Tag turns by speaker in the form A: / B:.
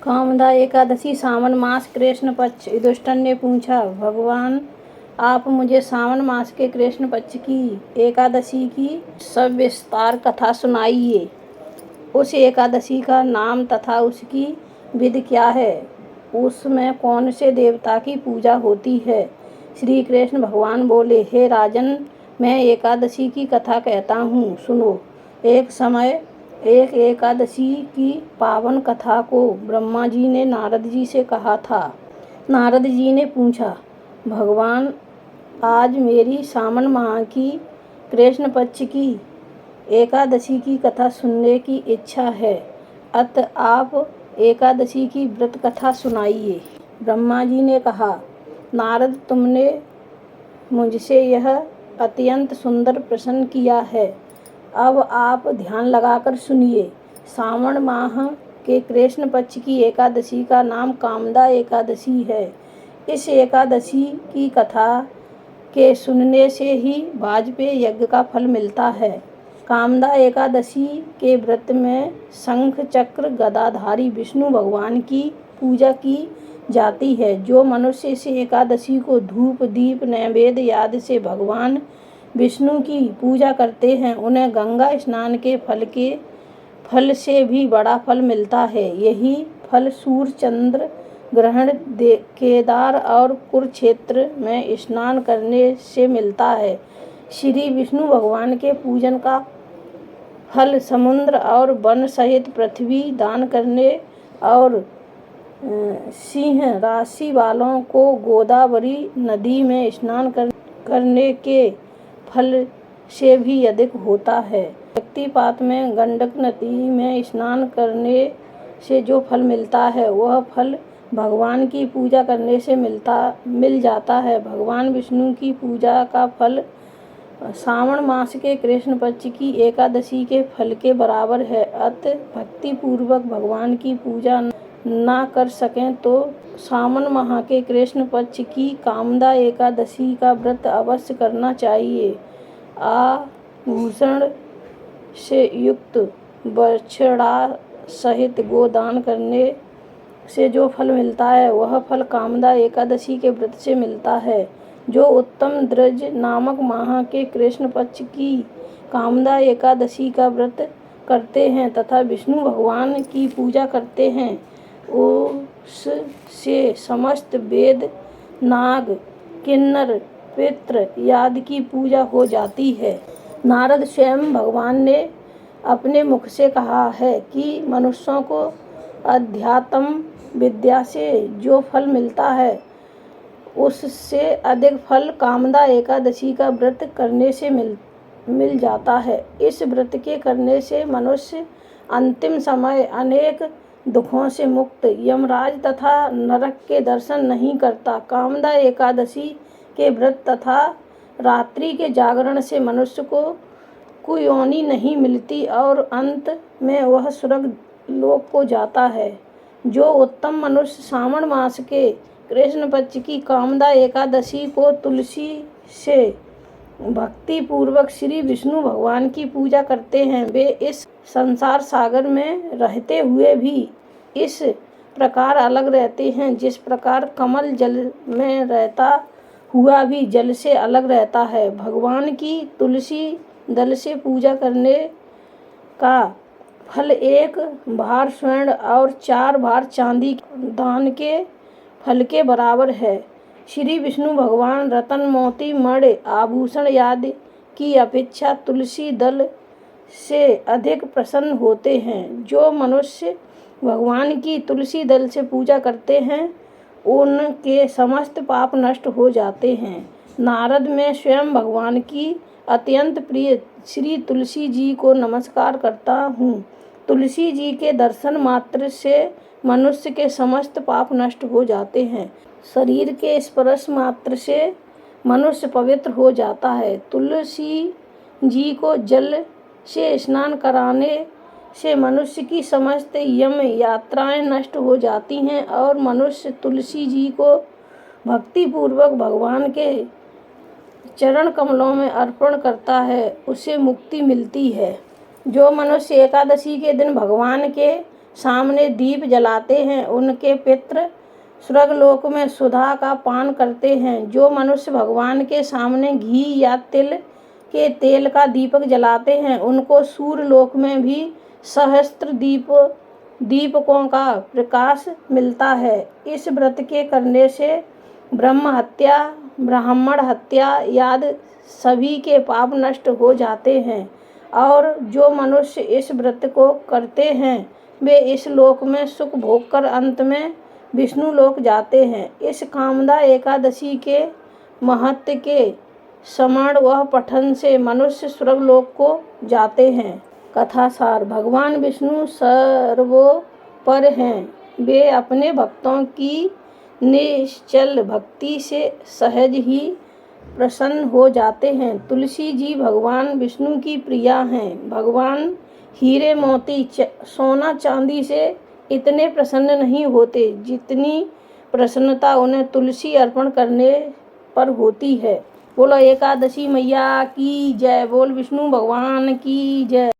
A: कामदा एकादशी सावन मास कृष्ण पक्ष। युधिष्ठिर ने पूछा, भगवान आप मुझे सावन मास के कृष्ण पक्ष की एकादशी की सविस्तार कथा सुनाइए। उस एकादशी का नाम तथा उसकी विधि क्या है? उसमें कौन से देवता की पूजा होती है? श्री कृष्ण भगवान बोले, हे राजन, मैं एकादशी की कथा कहता हूँ, सुनो। एक समय एक एकादशी की पावन कथा को ब्रह्मा जी ने नारद जी से कहा था। नारद जी ने पूछा, भगवान आज मेरी सावन माह की कृष्ण पक्ष की एकादशी की कथा सुनने की इच्छा है, अतः आप एकादशी की व्रत कथा सुनाइए। ब्रह्मा जी ने कहा, नारद, तुमने मुझसे यह अत्यंत सुंदर प्रश्न किया है। अब आप ध्यान लगाकर सुनिए। सावन माह के कृष्ण पक्ष की एकादशी का नाम कामदा एकादशी है। इस एकादशी की कथा के सुनने से ही वाजपेय यज्ञ का फल मिलता है। कामदा एकादशी के व्रत में शंख चक्र गदाधारी विष्णु भगवान की पूजा की जाती है। जो मनुष्य इस एकादशी को धूप दीप नैवेद्य आदि से भगवान विष्णु की पूजा करते हैं, उन्हें गंगा स्नान के फल से भी बड़ा फल मिलता है। यही फल सूर्य चंद्र ग्रहण, केदार और कुरुक्षेत्र में स्नान करने से मिलता है। श्री विष्णु भगवान के पूजन का फल समुद्र और वन सहित पृथ्वी दान करने और सिंह राशि वालों को गोदावरी नदी में स्नान करने के फल से भी अधिक होता है। व्यक्तिपात में गंडक नदी में स्नान करने से जो फल मिलता है, वह फल भगवान की पूजा करने से मिल जाता है। भगवान विष्णु की पूजा का फल सावन मास के कृष्ण पक्ष की एकादशी के फल के बराबर है। अतः भक्ति पूर्वक भगवान की पूजा ना कर सकें तो सावन माह के कृष्ण पक्ष की कामदा एकादशी का व्रत अवश्य करना चाहिए। आभूषण से युक्त बछड़ा सहित गोदान करने से जो फल मिलता है, वह फल कामदा एकादशी के व्रत से मिलता है। जो उत्तम द्रज नामक माह के कृष्ण पक्ष की कामदा एकादशी का व्रत करते हैं तथा विष्णु भगवान की पूजा करते हैं, उससे समस्त वेद, नाग, किन्नर, पितृ आदि की पूजा हो जाती है। नारद स्वयं भगवान ने अपने मुख से कहा है कि मनुष्यों को अध्यात्म विद्या से जो फल मिलता है, उससे अधिक फल कामदा एकादशी का व्रत करने से मिल जाता है। इस व्रत के करने से मनुष्य अंतिम समय अनेक दुखों से मुक्त, यमराज तथा नरक के दर्शन नहीं करता। कामदा एकादशी के व्रत तथा रात्रि के जागरण से मनुष्य को कुयोनि नहीं मिलती और अंत में वह स्वर्ग लोक को जाता है। जो उत्तम मनुष्य सावन मास के कृष्ण पक्ष की कामदा एकादशी को तुलसी से भक्ति पूर्वक श्री विष्णु भगवान की पूजा करते हैं, वे इस संसार सागर में रहते हुए भी इस प्रकार अलग रहते हैं, जिस प्रकार कमल जल में रहता हुआ भी जल से अलग रहता है। भगवान की तुलसी दल से पूजा करने का फल 1 भार स्वर्ण और 4 भार चांदी दान के फल के बराबर है। श्री विष्णु भगवान रतन मोती मणि आभूषण आदि की अपेक्षा तुलसी दल से अधिक प्रसन्न होते हैं। जो मनुष्य भगवान की तुलसी दल से पूजा करते हैं, उनके समस्त पाप नष्ट हो जाते हैं। नारद में स्वयं भगवान की अत्यंत प्रिय श्री तुलसी जी को नमस्कार करता हूँ। तुलसी जी के दर्शन मात्र से मनुष्य के समस्त पाप नष्ट हो जाते हैं। शरीर के स्पर्श मात्र से मनुष्य पवित्र हो जाता है। तुलसी जी को जल से स्नान कराने से मनुष्य की समस्त यम यात्राएं नष्ट हो जाती हैं और मनुष्य तुलसी जी को भक्ति पूर्वक भगवान के चरण कमलों में अर्पण करता है, उसे मुक्ति मिलती है। जो मनुष्य एकादशी के दिन भगवान के सामने दीप जलाते हैं, उनके पितृ स्वर्गलोक में सुधा का पान करते हैं। जो मनुष्य भगवान के सामने घी या तिल के तेल का दीपक जलाते हैं, उनको सूर्यलोक में भी सहस्त्र दीपकों का प्रकाश मिलता है। इस व्रत के करने से ब्रह्म हत्या, ब्राह्मण हत्या आदि सभी के पाप नष्ट हो जाते हैं और जो मनुष्य इस व्रत को करते हैं वे इस लोक में सुख भोगकर अंत में विष्णु लोक जाते हैं। इस कामदा एकादशी के महत्व के स्मरण व पठन से मनुष्य स्वर्गलोक को जाते हैं। कथासार। भगवान विष्णु सर्वोपर हैं। वे अपने भक्तों की निश्चल भक्ति से सहज ही प्रसन्न हो जाते हैं। तुलसी जी भगवान विष्णु की प्रिया हैं। भगवान हीरे मोती सोना चांदी से इतने प्रसन्न नहीं होते जितनी प्रसन्नता उन्हें तुलसी अर्पण करने पर होती है। बोलो एकादशी मैया की जय। बोल विष्णु भगवान की जय।